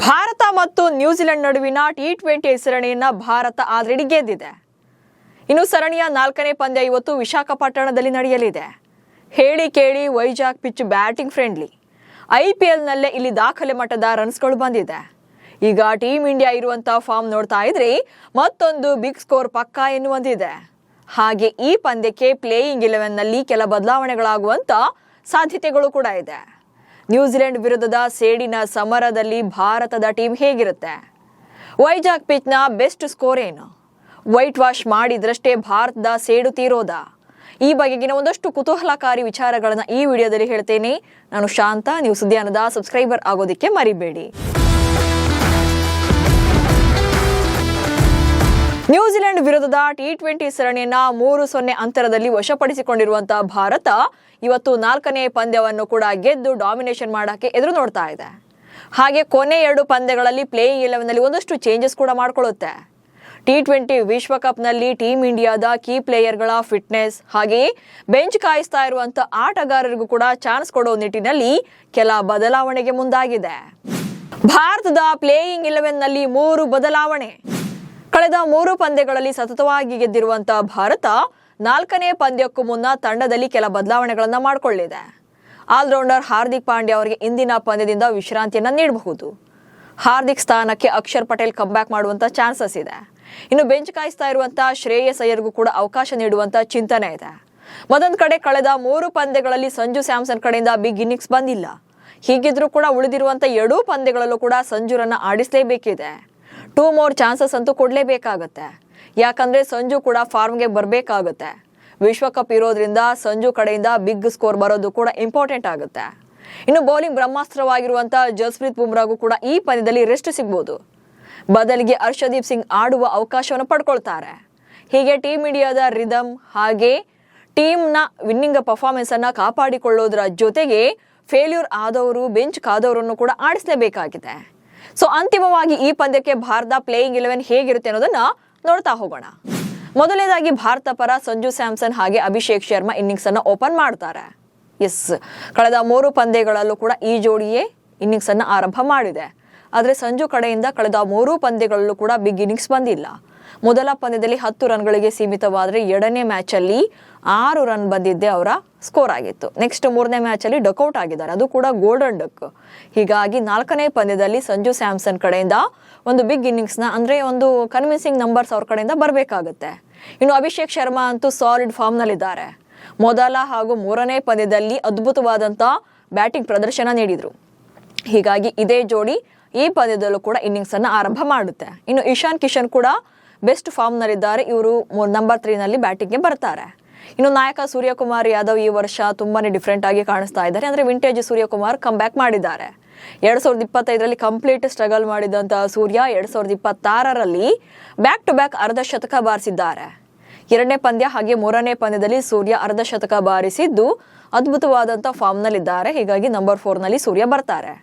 ಭಾರತ ಮತ್ತು ನ್ಯೂಜಿಲೆಂಡ್ ನಡುವಿನ T20 ಸರಣಿಯನ್ನ Bharat already ಗೆದ್ದಿದೆ. ಇನ್ನು ಸರಣಿಯ 4ನೇ ಪಂದ್ಯ ಇವತ್ತು ವಿಶಾಖಪಟ್ಟಣದಲ್ಲಿ ನಡೆಯಲಿದೆ. ಹೇಳಿ ಕೇಳಿ ವೈಜಾಗ್ ಪಿಚ್ ಬ್ಯಾಟಿಂಗ್ ಫ್ರೆಂಡ್ಲಿ. IPLನಲ್ಲೇ ಇಲ್ಲಿ ದಾಖಲೆ ಮಟ್ಟದ ರನ್ಸ್ಗಳು ಬಂದಿದೆ. ಈಗ ಟೀಮ್ ಇಂಡಿಯಾ ಇರುವಂತಹ ಫಾರ್ಮ್ ನೋಡ್ತಾ ಇದ್ರೆ ಮತ್ತೊಂದು ಬಿಗ್ ಸ್ಕೋರ್ ಪಕ್ಕಾ ಎನ್ನುವಂತಿದೆ. ಹಾಗೆ ಈ ಪಂದ್ಯಕ್ಕೆ ಪ್ಲೇಯಿಂಗ್ 11ನಲ್ಲಿ ಕೆಲ ಬದಲಾವಣೆಗಳಾಗುವಂತ ಸಾಧ್ಯತೆಗಳು ಕೂಡ ಇದೆ. ನ್ಯೂಜಿಲೆಂಡ್ ವಿರುದ್ಧದ ಸೇಡಿನ ಸಮರದಲ್ಲಿ ಭಾರತದ ಟೀಮ್ ಹೇಗಿರುತ್ತೆ? ವೈಜಾಗ್ ಪಿಚ್ನ ಬೆಸ್ಟ್ ಸ್ಕೋರ್ ಏನು? ವೈಟ್ ವಾಶ್ ಮಾಡಿದ್ರಷ್ಟೇ ಭಾರತದ ಸೇಡು ತೀರೋದಾ? ಈ ಬಗೆಗಿನ ಒಂದಷ್ಟು ಕುತೂಹಲಕಾರಿ ವಿಚಾರಗಳನ್ನ ಈ ವಿಡಿಯೋದಲ್ಲಿ ಹೇಳ್ತೇನೆ. ನಾನು ಶಾಂತ. ನೀವು ಸುದ್ದಿಯಾನದ ಸಬ್ಸ್ಕ್ರೈಬರ್ ಆಗೋದಿಕ್ಕೆ ಮರಿಬೇಡಿ. ನ್ಯೂಜಿಲೆಂಡ್ ವಿರುದ್ಧದ ಟಿ20 ಸರಣಿಯನ್ನ 3-0 ಅಂತರದಲ್ಲಿ ವಶಪಡಿಸಿಕೊಂಡಿರುವಂತಹ ಭಾರತ ಇವತ್ತು 4ನೇ ಪಂದ್ಯವನ್ನು ಕೂಡ ಗೆದ್ದು ಡಾಮಿನೇಷನ್ ಮಾಡಕ್ಕೆ ಎದುರು ನೋಡ್ತಾ ಇದೆ. ಹಾಗೆ ಕೊನೆ 2 ಪಂದ್ಯಗಳಲ್ಲಿ ಪ್ಲೇಯಿಂಗ್ 11ನಲ್ಲಿ ಒಂದಷ್ಟು ಚೇಂಜಸ್ ಕೂಡ ಮಾಡ್ಕೊಳ್ಳುತ್ತೆ. ಟಿ20 ವಿಶ್ವಕಪ್ನಲ್ಲಿ ಟೀಮ್ ಇಂಡಿಯಾದ ಕೀ ಪ್ಲೇಯರ್ಗಳ ಫಿಟ್ನೆಸ್ ಹಾಗೆ ಬೆಂಚ್ ಕಾಯಿಸ್ತಾ ಇರುವಂತಹ ಆಟಗಾರರಿಗೂ ಕೂಡ ಚಾನ್ಸ್ ಕೊಡೋ ನಿಟ್ಟಿನಲ್ಲಿ ಕೆಲ ಬದಲಾವಣೆಗೆ ಮುಂದಾಗಿದೆ. ಭಾರತದ ಪ್ಲೇಯಿಂಗ್ 11ನಲ್ಲಿ 3 ಬದಲಾವಣೆ. ಕಳೆದ 3 ಪಂದ್ಯಗಳಲ್ಲಿ ಸತತವಾಗಿ ಗೆದ್ದಿರುವಂತಹ ಭಾರತ 4ನೇ ಪಂದ್ಯಕ್ಕೂ ಮುನ್ನ ತಂಡದಲ್ಲಿ ಕೆಲ ಬದಲಾವಣೆಗಳನ್ನ ಮಾಡಿಕೊಳ್ಳಿದೆ. ಆಲ್ರೌಂಡರ್ ಹಾರ್ದಿಕ್ ಪಾಂಡ್ಯ ಅವರಿಗೆ ಇಂದಿನ ಪಂದ್ಯದಿಂದ ವಿಶ್ರಾಂತಿಯನ್ನ ನೀಡಬಹುದು. ಹಾರ್ದಿಕ್ ಸ್ಥಾನಕ್ಕೆ ಅಕ್ಷರ್ ಪಟೇಲ್ ಕಂಬ್ಯಾಕ್ ಮಾಡುವಂತ ಚಾನ್ಸಸ್ ಇದೆ. ಇನ್ನು ಬೆಂಚ್ ಕಾಯಿಸ್ತಾ ಇರುವಂತಹ ಶ್ರೇಯಸ್ ಅಯ್ಯರ್ಗೂ ಕೂಡ ಅವಕಾಶ ನೀಡುವಂತ ಚಿಂತನೆ ಇದೆ. ಮತ್ತೊಂದು ಕಡೆ ಕಳೆದ 3 ಪಂದ್ಯಗಳಲ್ಲಿ ಸಂಜು ಸ್ಯಾಮ್ಸನ್ ಕಡೆಯಿಂದ ಬಿಗ್ ಇನ್ನಿಂಗ್ಸ್ ಬಂದಿಲ್ಲ. ಹೀಗಿದ್ರೂ ಕೂಡ ಉಳಿದಿರುವಂತ 2 ಪಂದ್ಯಗಳಲ್ಲೂ ಕೂಡ ಸಂಜುರನ್ನ ಆಡಿಸಲೇಬೇಕಿದೆ. 2 more ಚಾನ್ಸಸ್ ಅಂತೂ ಕೊಡ್ಲೇಬೇಕಾಗತ್ತೆ. ಯಾಕಂದ್ರೆ ಸಂಜು ಕೂಡ ಫಾರ್ಮ್ಗೆ ಬರಬೇಕಾಗುತ್ತೆ. ವಿಶ್ವಕಪ್ ಇರೋದ್ರಿಂದ ಸಂಜು ಕಡೆಯಿಂದ ಬಿಗ್ ಸ್ಕೋರ್ ಬರೋದು ಕೂಡ ಇಂಪಾರ್ಟೆಂಟ್ ಆಗುತ್ತೆ. ಇನ್ನು ಬೌಲಿಂಗ್ ಬ್ರಹ್ಮಾಸ್ತ್ರವಾಗಿರುವಂತಹ ಜಸ್ಪ್ರೀತ್ ಬುಮ್ರಾಗೂ ಕೂಡ ಈ ಪಂದ್ಯದಲ್ಲಿ ರೆಸ್ಟ್ ಸಿಗಬಹುದು. ಬದಲಿಗೆ ಹರ್ಷದೀಪ್ ಸಿಂಗ್ ಆಡುವ ಅವಕಾಶವನ್ನು ಪಡ್ಕೊಳ್ತಾರೆ. ಹೀಗೆ ಟೀಮ್ ಇಂಡಿಯಾದ ರಿದಮ್ ಹಾಗೆ ಟೀಮ್ನ ವಿನ್ನಿಂಗ್ ಪರ್ಫಾರ್ಮೆನ್ಸ್ ಅನ್ನ ಕಾಪಾಡಿಕೊಳ್ಳೋದ್ರ ಜೊತೆಗೆ ಫೇಲ್ಯೂರ್ ಆದವರು ಬೆಂಚ್ ಕಾದವರನ್ನು ಕೂಡ ಆಡಿಸಲೇಬೇಕಾಗಿದೆ. ಸೊ ಅಂತಿಮವಾಗಿ ಈ ಪಂದ್ಯಕ್ಕೆ ಭಾರತ ಪ್ಲೇಯಿಂಗ್ 11 ಹೇಗಿರುತ್ತೆ ಅನ್ನೋದನ್ನ ನೋಡ್ತಾ ಹೋಗೋಣ. ಮೊದಲನೇದಾಗಿ ಭಾರತ ಪರ ಸಂಜು ಸ್ಯಾಮ್ಸನ್ ಹಾಗೆ ಅಭಿಷೇಕ್ ಶರ್ಮಾ ಇನ್ನಿಂಗ್ಸ್ ಅನ್ನ ಓಪನ್ ಮಾಡ್ತಾರೆ. ಕಳೆದ 3 ಪಂದ್ಯಗಳಲ್ಲೂ ಕೂಡ ಈ ಜೋಡಿಯೇ ಇನ್ನಿಂಗ್ಸ್ ಅನ್ನ ಆರಂಭ ಮಾಡಿದೆ. ಆದ್ರೆ ಸಂಜು ಕಡೆಯಿಂದ ಕಳೆದ 3 ಪಂದ್ಯಗಳಲ್ಲೂ ಕೂಡ ಬಿಗ್ ಇನ್ನಿಂಗ್ಸ್ ಬಂದಿಲ್ಲ. ಮೊದಲ ಪಂದ್ಯದಲ್ಲಿ 10 ರನ್ಗಳಿಗೆ ಸೀಮಿತವಾದರೆ 2ನೇ ಮ್ಯಾಚ್ ಅಲ್ಲಿ 6 ರನ್ ಬಂದಿದ್ದೆ ಅವರ ಸ್ಕೋರ್ ಆಗಿತ್ತು. ನೆಕ್ಸ್ಟ್ 3ನೇ ಮ್ಯಾಚ್ ಅಲ್ಲಿ ಡಕ್ಔಟ್ ಆಗಿದ್ದಾರೆ, ಅದು ಕೂಡ ಗೋಲ್ಡನ್ ಡಕ್. ಹೀಗಾಗಿ 4ನೇ ಪಂದ್ಯದಲ್ಲಿ ಸಂಜು ಸ್ಯಾಮ್ಸನ್ ಕಡೆಯಿಂದ ಒಂದು ಬಿಗ್ ಇನ್ನಿಂಗ್ಸ್ ನ ಅಂದ್ರೆ ಒಂದು ಕನ್ವಿನ್ಸಿಂಗ್ ನಂಬರ್ಸ್ ಅವ್ರ ಕಡೆಯಿಂದ ಬರಬೇಕಾಗುತ್ತೆ. ಇನ್ನು ಅಭಿಷೇಕ್ ಶರ್ಮಾ ಅಂತೂ ಸಾಲಿಡ್ ಫಾರ್ಮ್ ನಲ್ಲಿದ್ದಾರೆ. ಮೊದಲ ಹಾಗೂ 3ನೇ ಪಂದ್ಯದಲ್ಲಿ ಅದ್ಭುತವಾದಂತ ಬ್ಯಾಟಿಂಗ್ ಪ್ರದರ್ಶನ ನೀಡಿದ್ರು. ಹೀಗಾಗಿ ಇದೇ ಜೋಡಿ ಈ ಪಂದ್ಯದಲ್ಲೂ ಕೂಡ ಇನ್ನಿಂಗ್ಸ್ ಅನ್ನ ಆರಂಭ ಮಾಡುತ್ತೆ. ಇನ್ನು ಇಶಾನ್ ಕಿಶನ್ ಕೂಡ ಬೆಸ್ಟ್ ಫಾರ್ಮ್ ನಲ್ಲಿದ್ದಾರೆ. ಇವರು ನಂಬರ್ 3 ನಲ್ಲಿ ಬ್ಯಾಟಿಂಗ್ಗೆ ಬರ್ತಾರೆ. ಇನ್ನು ನಾಯಕ ಸೂರ್ಯಕುಮಾರ್ ಯಾದವ್ ಈ ವರ್ಷ ತುಂಬಾನೇ ಡಿಫ್ರೆಂಟ್ ಆಗಿ ಕಾಣಿಸ್ತಾ ಇದ್ದಾರೆ. ಅಂದ್ರೆ ವಿಂಟೇಜ್ ಸೂರ್ಯಕುಮಾರ್ ಕಮ್ ಬ್ಯಾಕ್ ಮಾಡಿದ್ದಾರೆ. 2025ರಲ್ಲಿ ಕಂಪ್ಲೀಟ್ ಸ್ಟ್ರಗಲ್ ಮಾಡಿದಂತಹ ಸೂರ್ಯ 2026ರಲ್ಲಿ ಬ್ಯಾಕ್ ಟು ಬ್ಯಾಕ್ ಅರ್ಧ ಶತಕ ಬಾರಿಸಿದ್ದಾರೆ. 2ನೇ ಪಂದ್ಯ ಹಾಗೆ 3ನೇ ಪಂದ್ಯದಲ್ಲಿ ಸೂರ್ಯ ಅರ್ಧ ಶತಕ ಬಾರಿಸಿದ್ದು ಅದ್ಭುತವಾದಂತಹ ಫಾರ್ಮ್ ನಲ್ಲಿದ್ದಾರೆ. ಹೀಗಾಗಿ ನಂಬರ್ 4 ನಲ್ಲಿ ಸೂರ್ಯ ಬರ್ತಾರೆ.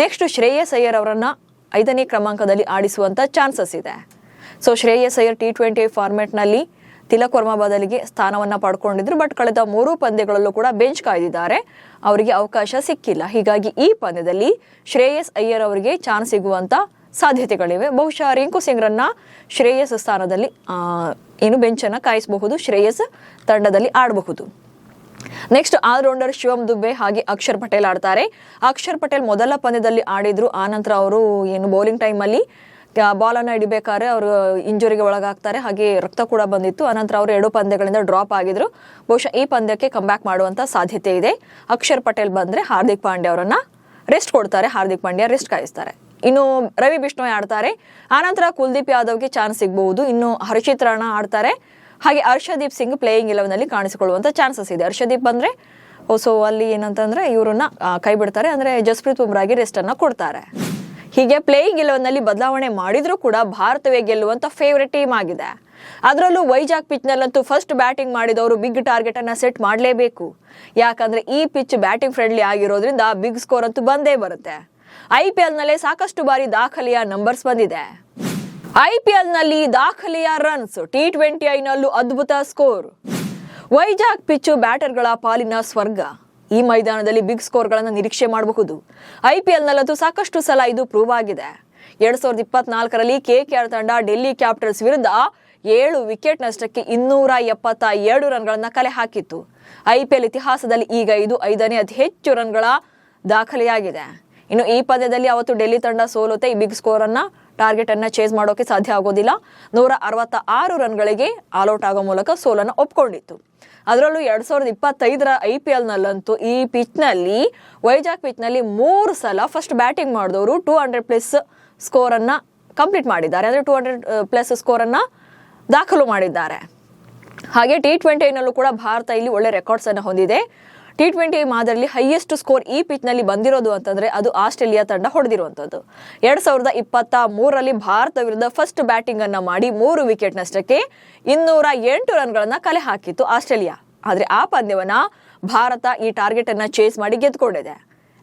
ನೆಕ್ಸ್ಟ್ ಶ್ರೇಯಸ್ ಅಯ್ಯರ್ ಅವರನ್ನ 5ನೇ ಕ್ರಮಾಂಕದಲ್ಲಿ ಆಡಿಸುವಂತ ಚಾನ್ಸಸ್ ಇದೆ. So Shreyas Iyer T20 format ನಲ್ಲಿ ತಿಲಕ್ ವರ್ಮಾ ಬದಲಿಗೆ ಸ್ಥಾನವನ್ನ ಪಡ್ಕೊಂಡಿದ್ರು. ಬಟ್ ಕಳೆದ 3 ಪಂದ್ಯಗಳಲ್ಲೂ ಕೂಡ ಬೆಂಚ್ ಕಾಯ್ದಿದ್ದಾರೆ, ಅವರಿಗೆ ಅವಕಾಶ ಸಿಕ್ಕಿಲ್ಲ. ಹೀಗಾಗಿ ಈ ಪಂದ್ಯದಲ್ಲಿ ಶ್ರೇಯಸ್ ಅಯ್ಯರ್ ಅವರಿಗೆ ಚಾನ್ಸ್ ಸಿಗುವಂತ ಸಾಧ್ಯತೆಗಳಿವೆ. ಬಹುಶಃ ರಿಂಕು ಸಿಂಗ್ ರನ್ನ ಶ್ರೇಯಸ್ ಸ್ಥಾನದಲ್ಲಿ ಬೆಂಚ್ ಅನ್ನ ಕಾಯಿಸಬಹುದು, ಶ್ರೇಯಸ್ ತಂಡದಲ್ಲಿ ಆಡಬಹುದು. ನೆಕ್ಸ್ಟ್ ಆಲ್ರೌಂಡರ್ ಶಿವಮ್ ದುಬೆ ಹಾಗೆ ಅಕ್ಷರ್ ಪಟೇಲ್ ಆಡ್ತಾರೆ. ಅಕ್ಷರ್ ಪಟೇಲ್ ಮೊದಲ ಪಂದ್ಯದಲ್ಲಿ ಆಡಿದ್ರು. ಆನಂತರ ಅವರು ಬೌಲಿಂಗ್ ಟೈಮ್ ಅಲ್ಲಿ ಬಾಲ್ ಅನ್ನ ಹಿಡಿಬೇಕಾದ್ರೆ ಅವರು ಇಂಜುರಿಗೆ ಒಳಗಾಗ್ತಾರೆ, ಹಾಗೆ ರಕ್ತ ಕೂಡ ಬಂದಿತ್ತು. ಅನಂತರ ಅವರು 2 ಪಂದ್ಯಗಳಿಂದ ಡ್ರಾಪ್ ಆಗಿದ್ರು. ಬಹುಶಃ ಈ ಪಂದ್ಯಕ್ಕೆ ಕಂಬ್ಯಾಕ್ ಮಾಡುವಂತ ಸಾಧ್ಯತೆ ಇದೆ. ಅಕ್ಷರ್ ಪಟೇಲ್ ಬಂದ್ರೆ ಹಾರ್ದಿಕ್ ಪಾಂಡ್ಯ ಅವರನ್ನ ರೆಸ್ಟ್ ಕೊಡ್ತಾರೆ. ಹಾರ್ದಿಕ್ ಪಾಂಡ್ಯ ರೆಸ್ಟ್ ಕಾಯಿಸ್ತಾರೆ. ಇನ್ನು ರವಿ ಬಿಷ್ಣೋಯ್ ಆಡ್ತಾರೆ. ಆನಂತರ ಕುಲ್ದೀಪ್ ಯಾದವ್ಗೆ ಚಾನ್ಸ್ ಸಿಗಬಹುದು. ಇನ್ನು ಹರ್ಷಿತ್ ರಾಣಾ ಆಡ್ತಾರೆ. ಹಾಗೆ ಹರ್ಷದೀಪ್ ಸಿಂಗ್ ಪ್ಲೇಯಿಂಗ್ 11ನಲ್ಲಿ ಕಾಣಿಸಿಕೊಳ್ಳುವಂತ ಚಾನ್ಸಸ್ ಇದೆ. ಹರ್ಷದೀಪ್ ಬಂದ್ರೆ ಸೊ ಅಲ್ಲಿ ಏನಂತಂದ್ರೆ ಇವರನ್ನ ಕೈ ಬಿಡ್ತಾರೆ, ಅಂದ್ರೆ ಜಸ್ಪ್ರೀತ್ ಬುಮ್ರಾಗೆ ರೆಸ್ಟ್ ಅನ್ನ ಕೊಡ್ತಾರೆ. ಹೀಗೆ ಪ್ಲೇಯಿಂಗ್ 11ನಲ್ಲಿ ಬದಲಾವಣೆ ಮಾಡಿದ್ರೂ ಕೂಡ ಭಾರತವೇ ಗೆಲ್ಲುವಂತ ಫೇವರೇಟ್ ಟೀಮ್ ಆಗಿದೆ. ಅದರಲ್ಲೂ ವೈಜಾಗ್ ಪಿಚ್ ನಲ್ಲಂತೂ ಫಸ್ಟ್ ಬ್ಯಾಟಿಂಗ್ ಮಾಡಿದವರು ಬಿಗ್ ಟಾರ್ಗೆಟ್ ಅನ್ನ ಸೆಟ್ ಮಾಡಲೇಬೇಕು. ಯಾಕಂದ್ರೆ ಈ ಪಿಚ್ ಬ್ಯಾಟಿಂಗ್ ಫ್ರೆಂಡ್ಲಿ ಆಗಿರೋದ್ರಿಂದ ಬಿಗ್ ಸ್ಕೋರ್ ಅಂತೂ ಬಂದೇ ಬರುತ್ತೆ. IPL ನಲ್ಲೇ ಸಾಕಷ್ಟು ಬಾರಿ ದಾಖಲೆಯ ನಂಬರ್ಸ್ ಬಂದಿದೆ. IPL ನಲ್ಲಿ ದಾಖಲೆಯ ರನ್ಸ್, ಟಿ20 ನಲ್ಲೂ ಅದ್ಭುತ ಸ್ಕೋರ್. ವೈಜಾಗ್ ಪಿಚ್ ಬ್ಯಾಟರ್ಗಳ ಪಾಲಿನ ಸ್ವರ್ಗ. ಈ ಮೈದಾನದಲ್ಲಿ ಬಿಗ್ ಸ್ಕೋರ್ಗಳನ್ನು ನಿರೀಕ್ಷೆ ಮಾಡಬಹುದು. IPLನಲ್ಲಂತೂ ಸಾಕಷ್ಟು ಸಲ ಇದು ಪ್ರೂವ್ ಆಗಿದೆ. 2024ರಲ್ಲಿ KKR ತಂಡ ಡೆಲ್ಲಿ ಕ್ಯಾಪಿಟಲ್ಸ್ ವಿರುದ್ಧ 7 ವಿಕೆಟ್ ನಷ್ಟಕ್ಕೆ 272 ರನ್ಗಳನ್ನ ಕಲೆ ಹಾಕಿತ್ತು. IPL ಇತಿಹಾಸದಲ್ಲಿ ಈಗ ಇದು 5ನೇ ಅತಿ ಹೆಚ್ಚು ರನ್ಗಳ ದಾಖಲೆಯಾಗಿದೆ. ಇನ್ನು ಈ ಪಂದ್ಯದಲ್ಲಿ ಅವತ್ತು ಡೆಲ್ಲಿ ತಂಡ ಸೋಲುತ್ತೆ ಈ ಬಿಗ್ ಸ್ಕೋರ್ ಅನ್ನ ಟಾರ್ಗೆಟ್ ಅನ್ನ ಚೇಸ್ ಮಾಡೋಕೆ ಸಾಧ್ಯ ಆಗೋದಿಲ್ಲ. 166 ರನ್ಗಳಿಗೆ ಆಲ್ಔಟ್ ಆಗೋ ಮೂಲಕ ಸೋಲನ್ನು ಒಪ್ಕೊಂಡಿತ್ತು. ಅದರಲ್ಲೂ 2025ರ IPLನಲ್ಲಂತೂ ಈ ಪಿಚ್ನಲ್ಲಿ ವೈಜಾಗ್ ಪಿಚ್ನಲ್ಲಿ 3 ಸಲ ಫಸ್ಟ್ ಬ್ಯಾಟಿಂಗ್ ಮಾಡಿದವರು 200+ ಸ್ಕೋರ್ ಅನ್ನ ಕಂಪ್ಲೀಟ್ ಮಾಡಿದ್ದಾರೆ. ಅಂದರೆ 200+ ಸ್ಕೋರ್ ಅನ್ನ ದಾಖಲು ಮಾಡಿದ್ದಾರೆ. ಹಾಗೆ T20ನಲ್ಲೂ ಕೂಡ ಭಾರತ ಇಲ್ಲಿ ಒಳ್ಳೆ ರೆಕಾರ್ಡ್ಸ್ ಅನ್ನು ಹೊಂದಿದೆ. T20 ಮಾದರಿಯಲ್ಲಿ ಹೈಯೆಸ್ಟ್ ಸ್ಕೋರ್ ಈ ಪಿಚ್ನಲ್ಲಿ ಬಂದಿರೋದು ಅಂತಂದ್ರೆ ಅದು ಆಸ್ಟ್ರೇಲಿಯಾ ತಂಡ ಹೊಡೆದಿರುವಂಥದ್ದು. 2023ರಲ್ಲಿ ಭಾರತ ವಿರುದ್ಧ ಫಸ್ಟ್ ಬ್ಯಾಟಿಂಗ್ ಅನ್ನ ಮಾಡಿ 3 ವಿಕೆಟ್ ನಷ್ಟಕ್ಕೆ 208 ರನ್ಗಳನ್ನ ಕಲೆ ಹಾಕಿತ್ತು ಆಸ್ಟ್ರೇಲಿಯಾ. ಆದ್ರೆ ಆ ಪಂದ್ಯವನ್ನ ಭಾರತ ಈ ಟಾರ್ಗೆಟ್ ಅನ್ನ ಚೇಸ್ ಮಾಡಿ ಗೆದ್ದುಕೊಂಡಿದೆ.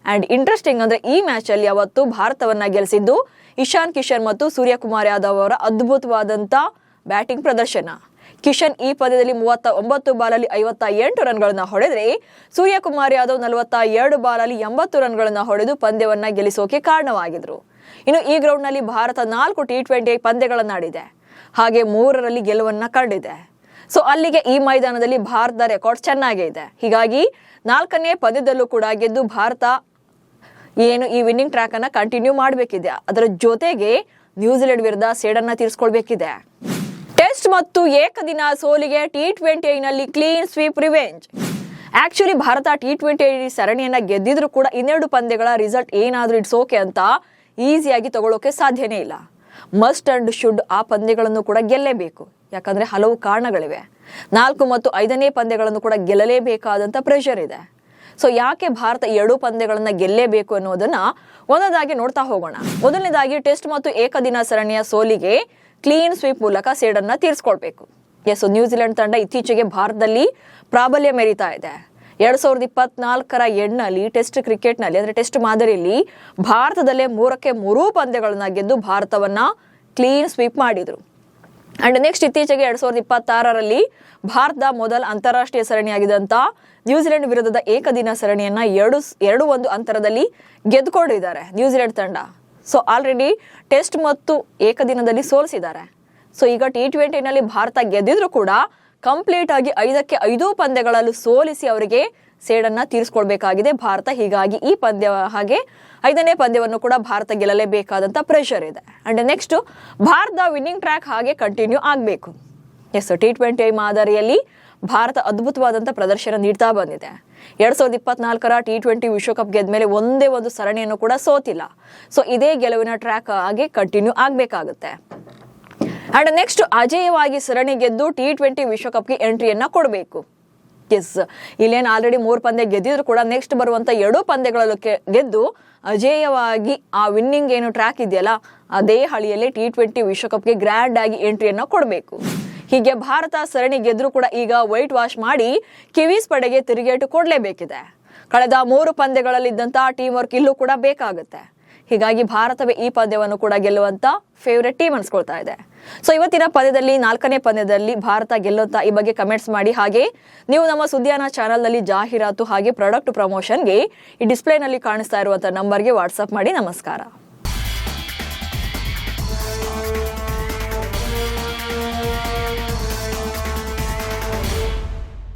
ಅಂಡ್ ಇಂಟ್ರೆಸ್ಟಿಂಗ್ ಅಂದ್ರೆ ಈ ಮ್ಯಾಚ್ ಅಲ್ಲಿ ಅವತ್ತು ಭಾರತವನ್ನ ಗೆಲ್ಲಿಸಿದ್ದು ಇಶಾನ್ ಕಿಶನ್ ಮತ್ತು ಸೂರ್ಯಕುಮಾರ್ ಯಾದವ್ ಅವರ ಅದ್ಭುತವಾದಂತ ಬ್ಯಾಟಿಂಗ್ ಪ್ರದರ್ಶನ. ಕಿಶನ್ ಈ ಪಂದ್ಯದಲ್ಲಿ 39 ಬಾಲಲ್ಲಿ 58 ರನ್ಗಳನ್ನ ಹೊಡೆದ್ರೆ ಸೂರ್ಯಕುಮಾರ್ ಯಾದವ್ 42 ಬಾಲಲ್ಲಿ 80 ರನ್ಗಳನ್ನ ಹೊಡೆದು ಪಂದ್ಯವನ್ನ ಗೆಲ್ಲಿಸೋಕೆ ಕಾರಣವಾಗಿದ್ರು. ಇನ್ನು ಈ ಗ್ರೌಂಡ್ ನಲ್ಲಿ ಭಾರತ 4 T20 ಪಂದ್ಯಗಳನ್ನ ಆಡಿದೆ. ಹಾಗೆ 3ರಲ್ಲಿ ಗೆಲುವನ್ನ ಕಂಡಿದೆ. ಸೊ ಅಲ್ಲಿಗೆ ಈ ಮೈದಾನದಲ್ಲಿ ಭಾರತದ ರೆಕಾರ್ಡ್ ಚೆನ್ನಾಗೇ ಇದೆ. ಹೀಗಾಗಿ 4ನೇ ಪಂದ್ಯದಲ್ಲೂ ಕೂಡ ಗೆದ್ದು ಭಾರತ ಏನು ಈ ವಿನ್ನಿಂಗ್ ಟ್ರ್ಯಾಕ್ ಅನ್ನ ಕಂಟಿನ್ಯೂ ಮಾಡಬೇಕಿದೆ. ಅದರ ಜೊತೆಗೆ ನ್ಯೂಜಿಲೆಂಡ್ ವಿರುದ್ಧ ಸೇಡನ್ನ ತೀರಿಸಿಕೊಳ್ಬೇಕಿದೆ. ಟೆಸ್ಟ್ ಮತ್ತು ಏಕದಿನ ಸೋಲಿಗೆ T20ನಲ್ಲಿ ಕ್ಲೀನ್ ಸ್ವೀಪ್ ರಿವೆಂಜ್. ಆಕ್ಚುಲಿ ಭಾರತ T20 ಸರಣಿಯನ್ನ ಗೆದ್ದಿದ್ರು ಕೂಡ 12 ಪಂದ್ಯಗಳ ರಿಸಲ್ಟ್ ಏನಾದ್ರೂ ಇಟ್ಸ್ ಓಕೆ ಅಂತ ಈಸಿಯಾಗಿ ತಗೊಳ್ಳೋಕೆ ಸಾಧ್ಯನೇ ಇಲ್ಲ. ಮಸ್ಟ್ ಅಂಡ್ ಶುಡ್ ಆ ಪಂದ್ಯಗಳನ್ನು ಕೂಡ ಗೆಲ್ಲೇಬೇಕು. ಯಾಕಂದ್ರೆ ಹಲವು ಕಾರಣಗಳಿವೆ. 4 ಮತ್ತು 5ನೇ ಪಂದ್ಯಗಳನ್ನು ಕೂಡ ಗೆಲ್ಲಲೇಬೇಕಾದಂತ ಪ್ರೆಷರ್ ಇದೆ. ಸೊ ಯಾಕೆ ಭಾರತ 2 ಪಂದ್ಯಗಳನ್ನ ಗೆಲ್ಲೇಬೇಕು ಅನ್ನೋದನ್ನ ಒಂದೊಂದಾಗಿ ನೋಡ್ತಾ ಹೋಗೋಣ. ಮೊದಲನೇದಾಗಿ ಟೆಸ್ಟ್ ಮತ್ತು ಏಕದಿನ ಸರಣಿಯ ಸೋಲಿಗೆ ಕ್ಲೀನ್ ಸ್ವೀಪ್ ಮೂಲಕ ಸೇಡನ್ನ ತೀರಿಸಿಕೊಳ್ಬೇಕು. ಎಸ್, ನ್ಯೂಜಿಲೆಂಡ್ ತಂಡ ಇತ್ತೀಚೆಗೆ ಭಾರತದಲ್ಲಿ ಪ್ರಾಬಲ್ಯ ಮೆರೀತಾ ಇದೆ. 2024ರ ಎಂಡ್ನಲ್ಲಿ ಟೆಸ್ಟ್ ಕ್ರಿಕೆಟ್ನಲ್ಲಿ ಅಂದ್ರೆ ಟೆಸ್ಟ್ ಮಾದರಿಯಲ್ಲಿ ಭಾರತದಲ್ಲೇ 3ಕ್ಕೆ 3 ಪಂದ್ಯಗಳನ್ನ ಗೆದ್ದು ಭಾರತವನ್ನ ಕ್ಲೀನ್ ಸ್ವೀಪ್ ಮಾಡಿದ್ರು. ಅಂಡ್ ನೆಕ್ಸ್ಟ್ ಇತ್ತೀಚೆಗೆ 2026ರಲ್ಲಿ ಭಾರತದ ಮೊದಲ ಅಂತಾರಾಷ್ಟ್ರೀಯ ಸರಣಿಯಾಗಿದ್ದಂತ ನ್ಯೂಜಿಲೆಂಡ್ ವಿರುದ್ಧದ ಏಕದಿನ ಸರಣಿಯನ್ನ 2-1 ಅಂತರದಲ್ಲಿ ಗೆದ್ದುಕೊಂಡಿದ್ದಾರೆ ನ್ಯೂಜಿಲೆಂಡ್ ತಂಡ. ಸೊ ಆಲ್ರೆಡಿ ಟೆಸ್ಟ್ ಮತ್ತು ಏಕದಿನದಲ್ಲಿ ಸೋಲಿಸಿದ್ದಾರೆ. ಸೊ ಈಗ T20ನಲ್ಲಿ ಭಾರತ ಗೆದ್ದಿದ್ರು ಕೂಡ ಕಂಪ್ಲೀಟ್ ಆಗಿ 5ಕ್ಕೆ 5 ಪಂದ್ಯಗಳಲ್ಲೂ ಸೋಲಿಸಿ ಅವರಿಗೆ ಸೇಡನ್ನ ತೀರಿಸಿಕೊಳ್ಬೇಕಾಗಿದೆ ಭಾರತ. ಹೀಗಾಗಿ ಈ ಪಂದ್ಯ ಹಾಗೆ 5ನೇ ಪಂದ್ಯವನ್ನು ಕೂಡ ಭಾರತ ಗೆಲ್ಲಲೇಬೇಕಾದಂತ ಪ್ರೆಷರ್ ಇದೆ. And next Bharat winning track ಹಾಗೆ ಕಂಟಿನ್ಯೂ ಆಗಬೇಕು. ಎಸ್, T20 ಮಾದರಿಯಲ್ಲಿ ಭಾರತ ಅದ್ಭುತವಾದಂಥ ಪ್ರದರ್ಶನ ನೀಡ್ತಾ ಬಂದಿದೆ. 2024ರ T20 ವಿಶ್ವಕಪ್ ಗೆದ್ದ ಮೇಲೆ ಒಂದೇ ಒಂದು ಸರಣಿಯನ್ನು ಕೂಡ ಸೋತಿಲ್ಲ. ಸೊ ಇದೇ ಗೆಲುವಿನ ಟ್ರ್ಯಾಕ್ ಹಾಗೆ ಕಂಟಿನ್ಯೂ ಆಗಬೇಕಾಗುತ್ತೆ. ಅಂಡ್ ನೆಕ್ಸ್ಟ್ ಅಜೇಯವಾಗಿ ಸರಣಿ ಗೆದ್ದು T20 ವಿಶ್ವಕಪ್ಗೆ ಎಂಟ್ರಿಯನ್ನ ಕೊಡಬೇಕು. ಎಸ್, ಇಲ್ಲೇನು ಆಲ್ರೆಡಿ 3 ಪಂದ್ಯ ಗೆದ್ದಿದ್ರು ಕೂಡ ನೆಕ್ಸ್ಟ್ ಬರುವಂತ 2 ಪಂದ್ಯಗಳಲ್ಲೂ ಗೆದ್ದು ಅಜೇಯವಾಗಿ ಆ ವಿನ್ನಿಂಗ್ ಏನು ಟ್ರ್ಯಾಕ್ ಇದೆಯಲ್ಲ ಅದೇ ಹಳಿಯಲ್ಲಿ T20 ವಿಶ್ವಕಪ್ಗೆ ಗ್ರ್ಯಾಂಡ್ ಆಗಿ ಎಂಟ್ರಿಯನ್ನ ಕೊಡಬೇಕು. ಹೀಗೆ ಭಾರತ ಸರಣಿ ಗೆದ್ರೂ ಕೂಡ ಈಗ ವೈಟ್ ವಾಶ್ ಮಾಡಿ ಕಿವೀಸ್ ಪಡೆಗೆ ತಿರುಗೇಟು ಕೊಡಲೇಬೇಕಿದೆ. ಕಳೆದ 3 ಪಂದ್ಯಗಳಲ್ಲಿದ್ದಂತಹ ಟೀಮ್ ವರ್ಕ್ ಇಲ್ಲೂ ಕೂಡ ಬೇಕಾಗುತ್ತೆ. ಹೀಗಾಗಿ ಭಾರತವೇ ಈ ಪಂದ್ಯವನ್ನು ಕೂಡ ಗೆಲ್ಲುವಂತ ಫೇವರೆಟ್ ಟೀಮ್ ಅನ್ಸ್ಕೊಳ್ತಾ ಇದೆ. ಸೊ ಇವತ್ತಿನ ಪಂದ್ಯದಲ್ಲಿ 4ನೇ ಪಂದ್ಯದಲ್ಲಿ ಭಾರತ ಗೆಲ್ಲುತ್ತಾ ಈ ಬಗ್ಗೆ ಕಮೆಂಟ್ಸ್ ಮಾಡಿ. ಹಾಗೆ ನೀವು ನಮ್ಮ ಸುದ್ದಿಯಾನ ಚಾನಲ್ನಲ್ಲಿ ಜಾಹೀರಾತು ಹಾಗೆ ಪ್ರಾಡಕ್ಟ್ ಪ್ರಮೋಷನ್ಗೆ ಈ ಡಿಸ್ಪ್ಲೇನಲ್ಲಿ ಕಾಣಿಸ್ತಾ ಇರುವಂತ ನಂಬರ್ಗೆ ವಾಟ್ಸ್ಆಪ್ ಮಾಡಿ. ನಮಸ್ಕಾರ.